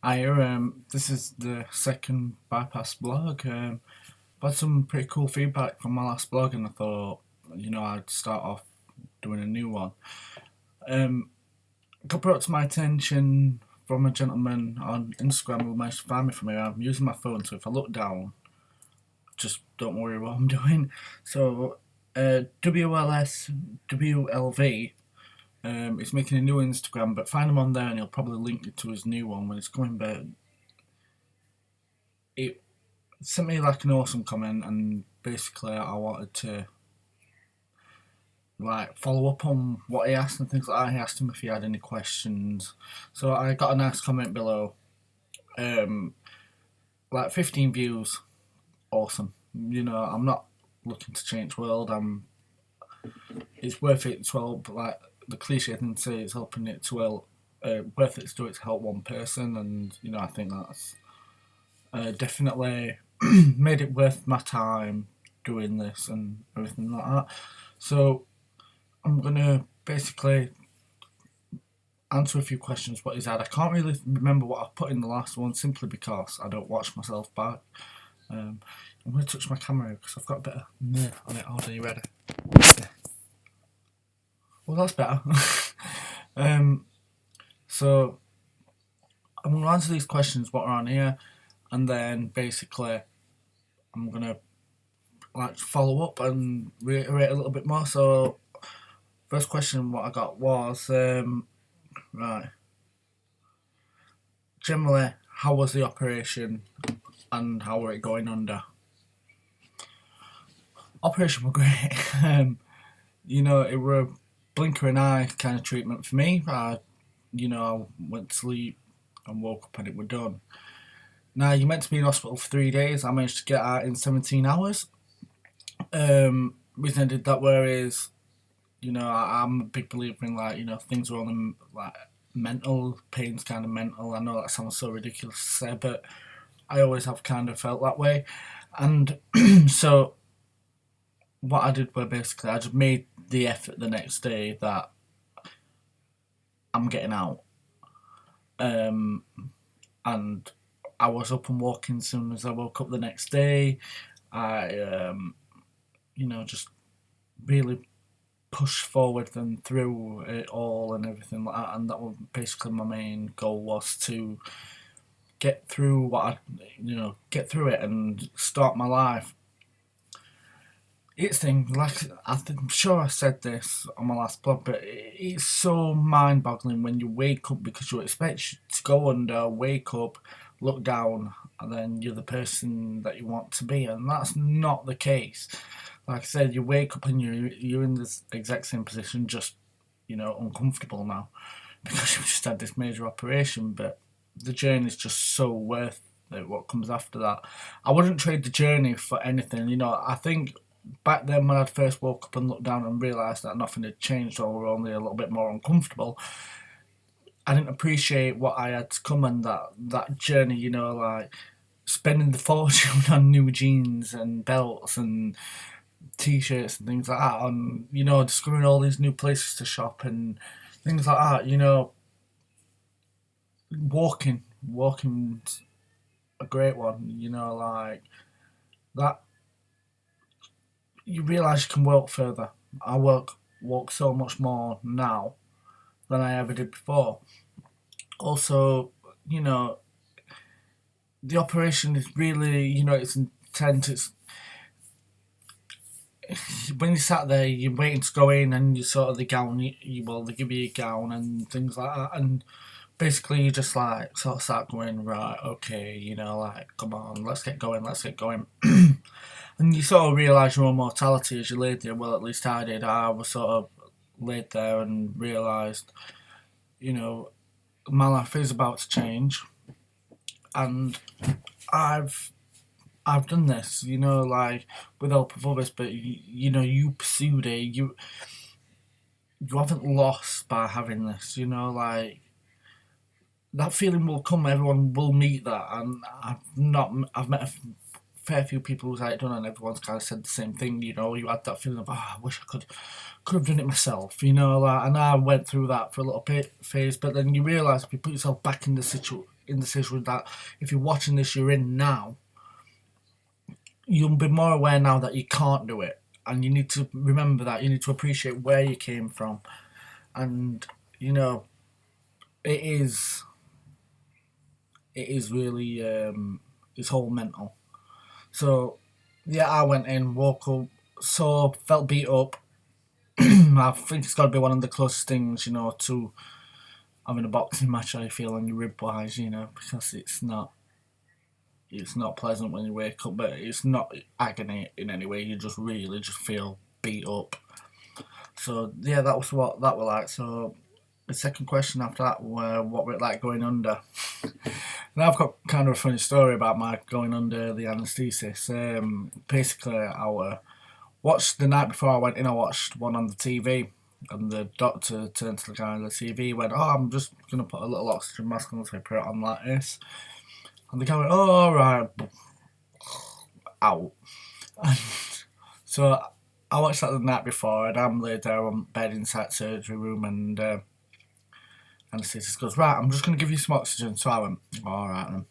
This is the second bypass blog. I've had some pretty cool feedback from my last blog, and I thought, I'd start off doing a new one. Got brought to my attention from a gentleman on Instagram who managed to find me from here. I'm using my phone, so if I look down, just don't worry what I'm doing. So, WLSWLV is making a new Instagram, but find him on there and he'll probably link it to his new one when it's coming. But it sent me like an awesome comment, and basically I wanted to follow up on what he asked and things like that. He asked him if he had any questions, so I got a nice comment below. 15 views, awesome. I'm not looking to change the world. It's worth it to help, like the cliche thing to say, it's helping it to help, worth it to do it to help one person, and I think that's definitely made it worth my time doing this and everything like that. So I'm gonna basically answer a few questions what he's had. I can't really remember what I put in the last one simply because I don't watch myself back. I'm going to touch my camera because I've got a bit of nerve on it. Hold on, you ready? Yeah. Well, that's better. So I'm going to answer these questions what are on here, and then basically I'm going to follow up and reiterate a little bit more. So first question what I got was right. Generally, how was the operation and how were it going under? Operation were great. It were a blink of an eye kind of treatment for me. I went to sleep and woke up and it were done. Now, you're meant to be in hospital for 3 days. I managed to get out in 17 hours. Reason I did that is, I'm a big believer in things are only mental, pain's kind of mental. I know that sounds so ridiculous to say, but I always have kind of felt that way. And so what I did was basically I just made the effort the next day that I'm getting out. And I was up and walking as soon as I woke up the next day. I, just really push forward and through it all and everything like that, and that was basically my main goal, was to get through get through it and start my life. It's I'm sure I said this on my last blog, but it's so mind-boggling when you wake up, because you expect to go under, wake up, look down, and then you're the person that you want to be, and that's not the case. Like I said, you wake up and you're in this exact same position, just uncomfortable now because you've just had this major operation. But the journey is just so worth it. What comes after that, I wouldn't trade the journey for anything. I think back then when I first woke up and looked down and realised that nothing had changed, or were only a little bit more uncomfortable, I didn't appreciate what I had to come, and that journey. Spending the fortune on new jeans and belts and t-shirts and things like that, and discovering all these new places to shop and things like that. Walking's a great one. That you realise you can walk further. I walk so much more now than I ever did before. Also, the operation is really, it's intense. When you sat there, you're waiting to go in, and you sort of the gown. They give you a gown and things like that, and basically you just sort of start going, right, okay, come on, let's get going. And you sort of realise your own mortality as you laid there. Well, at least I did. I was sort of laid there and realised, my life is about to change, and I've done this, with help of others, but you pursued it. You haven't lost by having this. That feeling will come. Everyone will meet that, and I've met a fair few people who's had it done, and everyone's kind of said the same thing. You had that feeling of, I wish I could have done it myself. And I went through that for a little bit phase, but then you realise if you put yourself back in the in the situation that if you're watching this, you're in now, you'll be more aware now that you can't do it. And you need to remember that. You need to appreciate where you came from. And, you know, it is really, it's all mental. So, yeah, I went in, woke up, felt beat up. I think it's got to be one of the closest things, you know, to having a boxing match, I feel, on your rib wise, you know, because it's not pleasant when you wake up, but it's not agony in any way. You just really just feel beat up. So yeah, that was what that was like. So the second question after that were what were it like going under. Now I've got kind of a funny story about my going under the anaesthesis. Basically, watched the night before I went in. I watched one on the TV. And the doctor turned to the guy on the TV, went, "Oh, I'm just going to put a little oxygen mask on, so I put it on like this." And the guy went, "Oh, alright." Out. And so I watched that the night before, and I'm laid there on bed inside surgery room, and anaesthetist goes, "Right, I'm just going to give you some oxygen." So I went, "Alright then.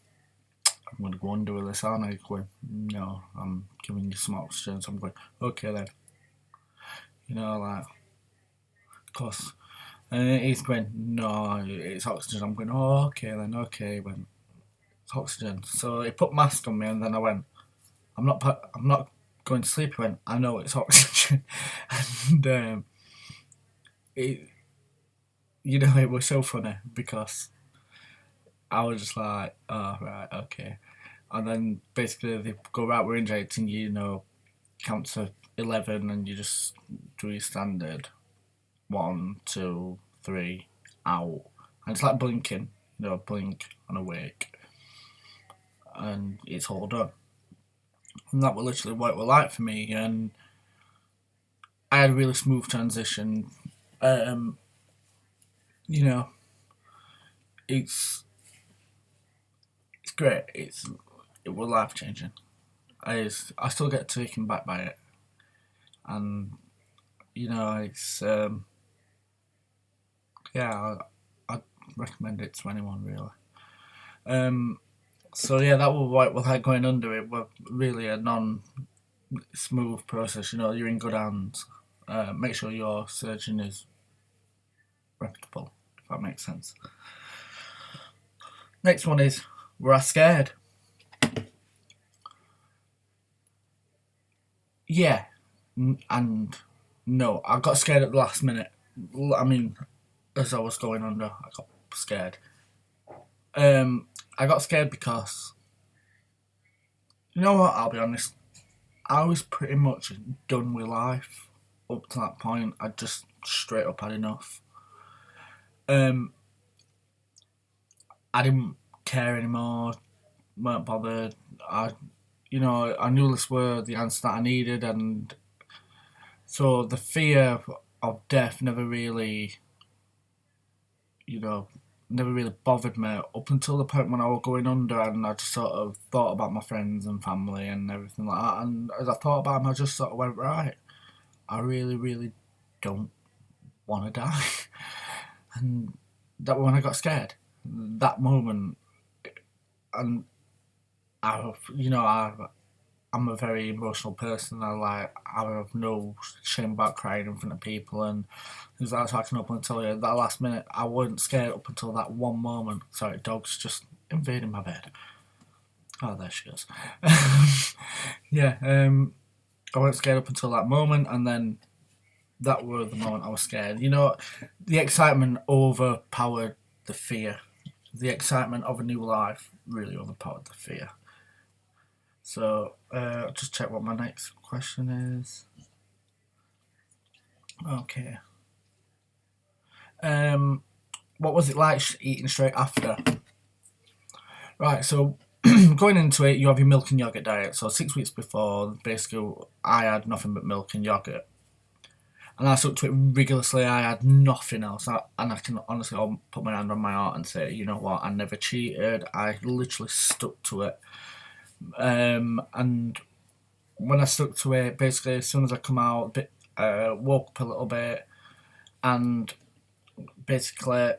I'm going to go under with this, aren't I?" Going, "No, I'm giving you some oxygen." So I'm going, "Okay then." You know, like, of course. And he's going, "No, it's oxygen." I'm going, "Oh, okay then, okay." He went, "It's oxygen." So he put mask on me, and then I went, I'm not going to sleep." He went, "I know it's oxygen." And it, you know, it was so funny because I was just like, "Oh, right, okay." And then basically they go, "Right, we're injecting you, you know, count to 11, and you just do your standard 1, 2, 3, out." And it's like blinking, you know, blink and awake. And it's all done. And that was literally what it was like for me. And I had a really smooth transition. You know, it's great. It was life changing. I still get taken back by it, and you know, it's yeah, I'd recommend it to anyone really. So yeah, that was what it was like going under. It was really a non-smooth process. You know, you're in good hands. Make sure your surgeon is reputable, if that makes sense. Next one is, were I scared? Yeah, and no. I got scared at the last minute. I mean, as I was going under, I got scared. I got scared because, you know what, I'll be honest, I was pretty much done with life up to that point. I just straight up had enough. Um, I didn't care anymore, weren't bothered. I knew this were the answer that I needed, and so the fear of death you know, never really bothered me up until the point when I was going under, and I just sort of thought about my friends and family and everything like that. And as I thought about them, I just sort of went, right, I really, really don't want to die. And that when I got scared, that moment, and I'm a very emotional person. I have no shame about crying in front of people, and things like that. So I can openly tell you that last minute I wasn't scared up until that one moment. Sorry, dog's just invading my bed. Oh, there she goes. Yeah, I wasn't scared up until that moment, and then that was the moment I was scared. You know, the excitement overpowered the fear. The excitement of a new life really overpowered the fear. So, I'll just check what my next question is. Okay. What was it like eating straight after? Right, so going into it, you have your milk and yogurt diet. So 6 weeks before, basically, I had nothing but milk and yogurt. And I stuck to it rigorously. I had nothing else. And I can honestly put my hand on my heart and say, you know what, I never cheated. I literally stuck to it. And when I stuck to it, basically, as soon as I come out, woke up a little bit, and basically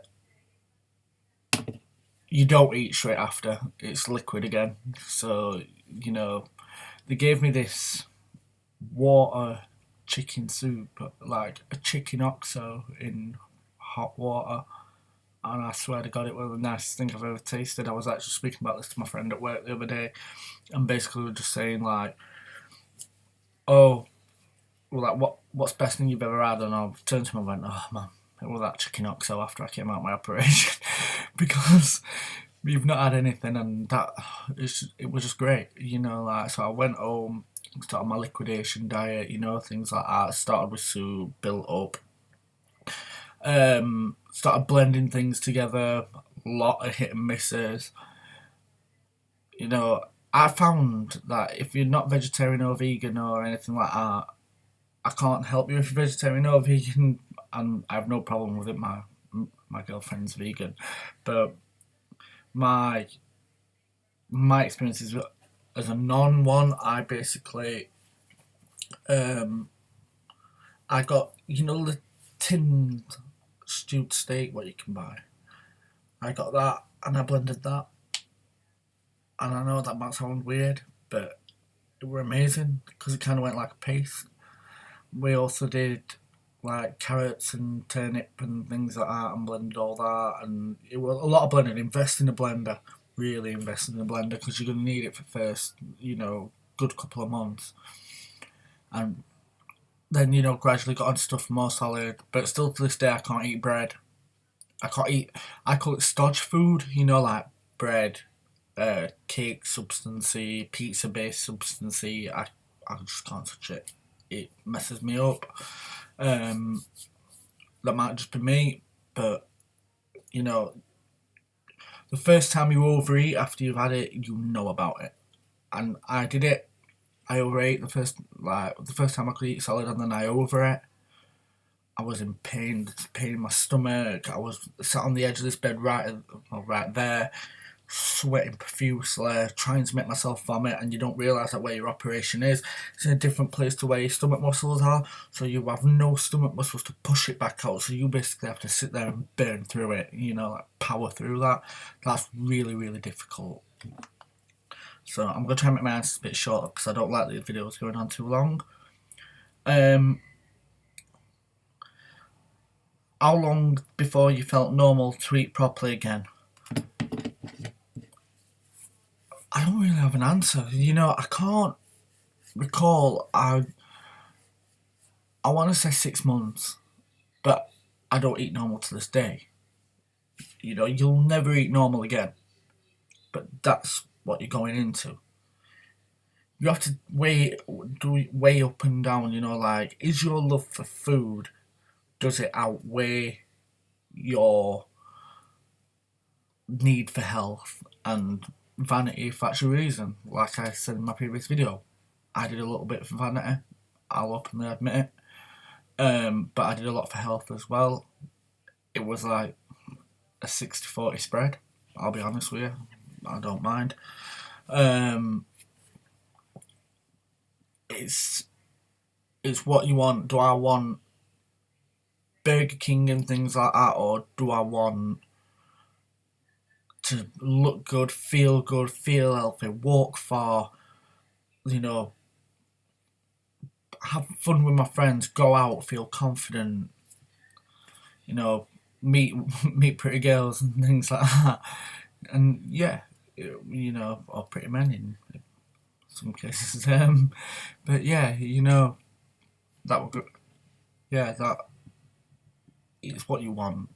you don't eat straight after. It's liquid again. So, you know, they gave me this water chicken soup, like a chicken oxo in hot water. And I swear to God, it was the nicest thing I've ever tasted. I was actually speaking about this to my friend at work the other day, and basically we were just saying like, "Oh, well, like what's the best thing you've ever had?" And I turned to him and went, "Oh man, it was that chicken oxo after I came out of my operation," because you've not had anything, and it was just great, you know. Like, so I went home, started my liquidation diet, you know, things like that. Started with soup, built up, started blending things together, a lot of hit and misses. You know, I found that if you're not vegetarian or vegan or anything like that, I can't help you if you're vegetarian or vegan, and I have no problem with it. My girlfriend's vegan, but my my experience is as a non one. I basically I got, you know, the tinned stewed steak what you can buy. I got that and I blended that, and I know that might sound weird, but it were amazing because it kind of went like a paste. We also did like carrots and turnip and things like that, and blended all that, and it was a lot of blending. Invest in a blender, really invest in a blender because you're gonna need it for first, you know, good couple of months, and then, you know, gradually got on stuff more solid. But still to this day, I can't eat bread. I can't eat. I call it stodge food. You know, like bread, cake substancy, pizza based substancy. I just can't touch it. It messes me up. Um, that might just be me, but you know, the first time you overeat after you've had it, you know about it. And I did it. I overate the first time I could eat solid, and then I overate. I was in pain in my stomach. I was sat on the edge of this bed right there, sweating profusely, trying to make myself vomit, and you don't realise that where your operation is. It's in a different place to where your stomach muscles are, so you have no stomach muscles to push it back out, so you basically have to sit there and burn through it, you know, like power through that. That's really, really difficult. So I'm going to try and make my answers a bit shorter because I don't like the videos going on too long. Um, how long before you felt normal to eat properly again? I don't really have an answer. You know, I can't recall. I want to say 6 months, but I don't eat normal to this day. You know, you'll never eat normal again, but that's what you're going into. You have to weigh up and down. You know, like, is your love for food, does it outweigh your need for health and vanity if that's your reason? Like I said in my previous video, I did a little bit for vanity. I'll openly admit it. But I did a lot for health as well. It was like a 60-40 spread. I'll be honest with you. I don't mind. It's what you want. Do I want Burger King and things like that, or do I want to look good, feel healthy, walk far, you know, have fun with my friends, go out, feel confident, you know, meet meet pretty girls and things like that, and yeah, you know, or pretty men in some cases. But yeah, you know, that would go, yeah, that it's what you want,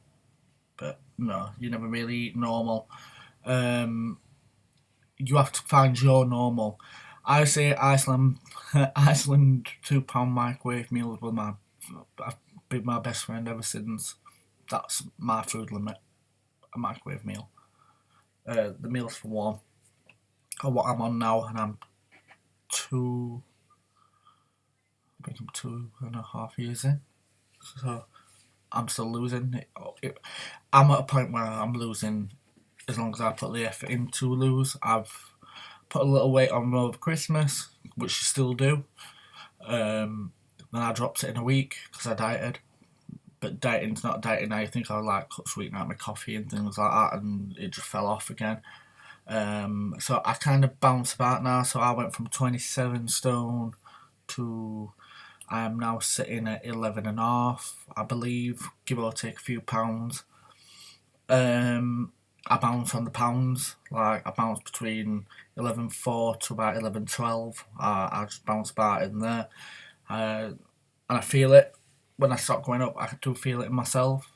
but no, you never really eat normal. Um, you have to find your normal. I say Iceland, Iceland £2 microwave meals with I've been my best friend ever since. That's my food limit, a microwave meal. The meals for one are what I'm on now, and two, I think I'm 2.5 years in. So I'm still losing. I'm at a point where I'm losing as long as I put the effort in to lose. I've put a little weight on over Christmas, which you still do. Then I dropped it in a week because I dieted. but dieting's not dieting. I think I like cut sweetener out my coffee and things like that, and it just fell off again. So I kind of bounce about now. So I went from 27 stone to I am now sitting at 11 and a half, I believe, give or take a few pounds. I bounce on the pounds, like I bounce between 11.4 to about 11.12. I just bounce about in there, and I feel it when I start going up. I do feel it in myself.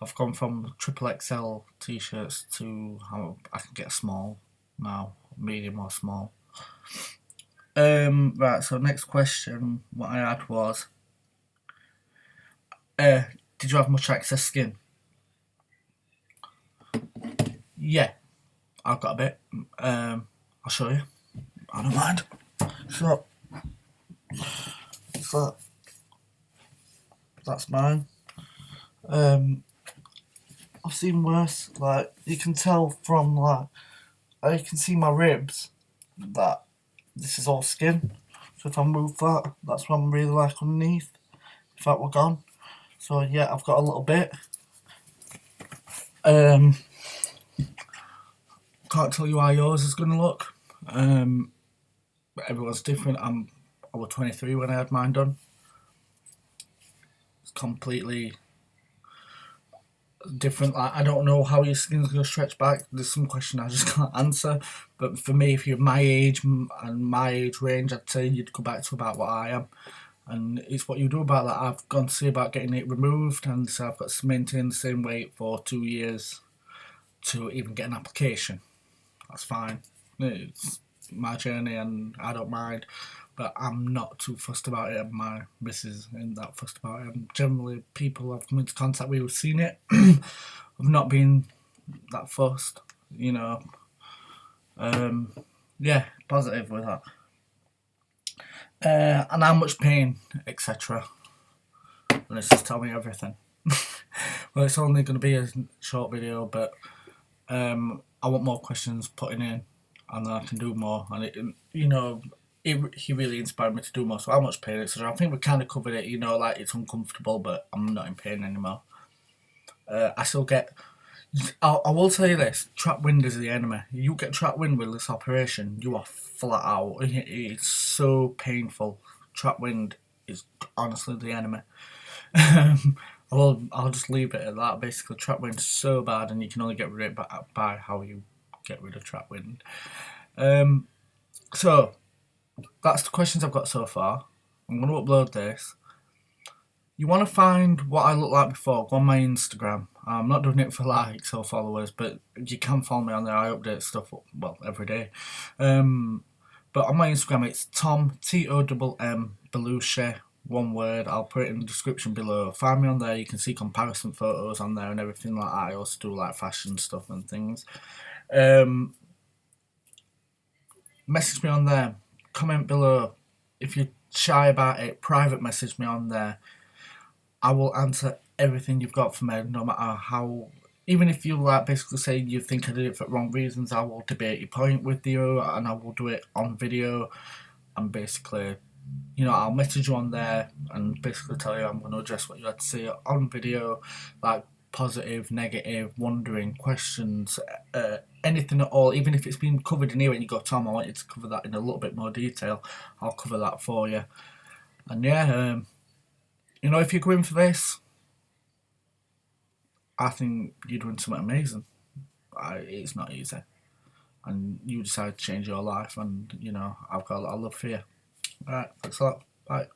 I've gone from triple XL t-shirts to how I can get small now, medium or small. Right. So next question, what I had was, did you have much excess skin? Yeah, I've got a bit. I'll show you. I don't mind. So, so that's mine. I've seen worse. Like you can tell from like, you can see my ribs that this is all skin. So if I move that, that's what I'm really like underneath. If that were gone. So yeah, I've got a little bit. Can't tell you how yours is gonna look. Everyone's different. I was 23 when I had mine done. It's completely different. Like, I don't know how your skin's gonna stretch back. There's some question I just can't answer. But for me, if you're my age and my age range, I'd say you'd go back to about what I am. And it's what you do about that. I've gone to see about getting it removed, and so I've got to maintain the same weight for 2 years to even get an application. That's fine. It's my journey and I don't mind, but I'm not too fussed about it, and my missus isn't that fussed about it. And generally, people I've come into contact with who've seen it have not been that fussed, you know. Yeah, positive with that. And how much pain, etc. And it's just tell me everything. Well, it's only going to be a short video, but I want more questions putting in, and then I can do more. And it, you know, he really inspired me to do more. So how much pain, etc. I think we kind of covered it. You know, like it's uncomfortable, but I'm not in pain anymore. I still get. I will tell you this: trap wind is the enemy. You get trap wind with this operation, you are flat out. It's so painful. Trap wind is honestly the enemy. I'll just leave it at that. Basically, trap wind's so bad, and you can only get rid of it by how you get rid of trap wind. So that's the questions I've got so far. I'm going to upload this. You want to find what I looked like before, go on my Instagram. I'm not doing it for likes or followers, but you can follow me on there. I update stuff, well, every day. But on my Instagram, it's Tom, Tomm, Belushi, one word. I'll put it in the description below. Find me on there. You can see comparison photos on there and everything like that. I also do like fashion stuff and things. Message me on there. Comment below. If you're shy about it, private message me on there. I will answer everything you've got for me, no matter how. Even if you like basically say you think I did it for wrong reasons, I will debate your point with you, and I will do it on video. And basically, you know, I'll message you on there and basically tell you I'm going to address what you had to say on video, like positive, negative, wondering, questions, anything at all. Even if it's been covered in here and you go, Tom, I want you to cover that in a little bit more detail, I'll cover that for you. And yeah, you know, if you're going for this, I think you're doing something amazing. It's not easy. And you decide to change your life, and, you know, I've got a lot of love for you. Alright, thanks a lot. Bye.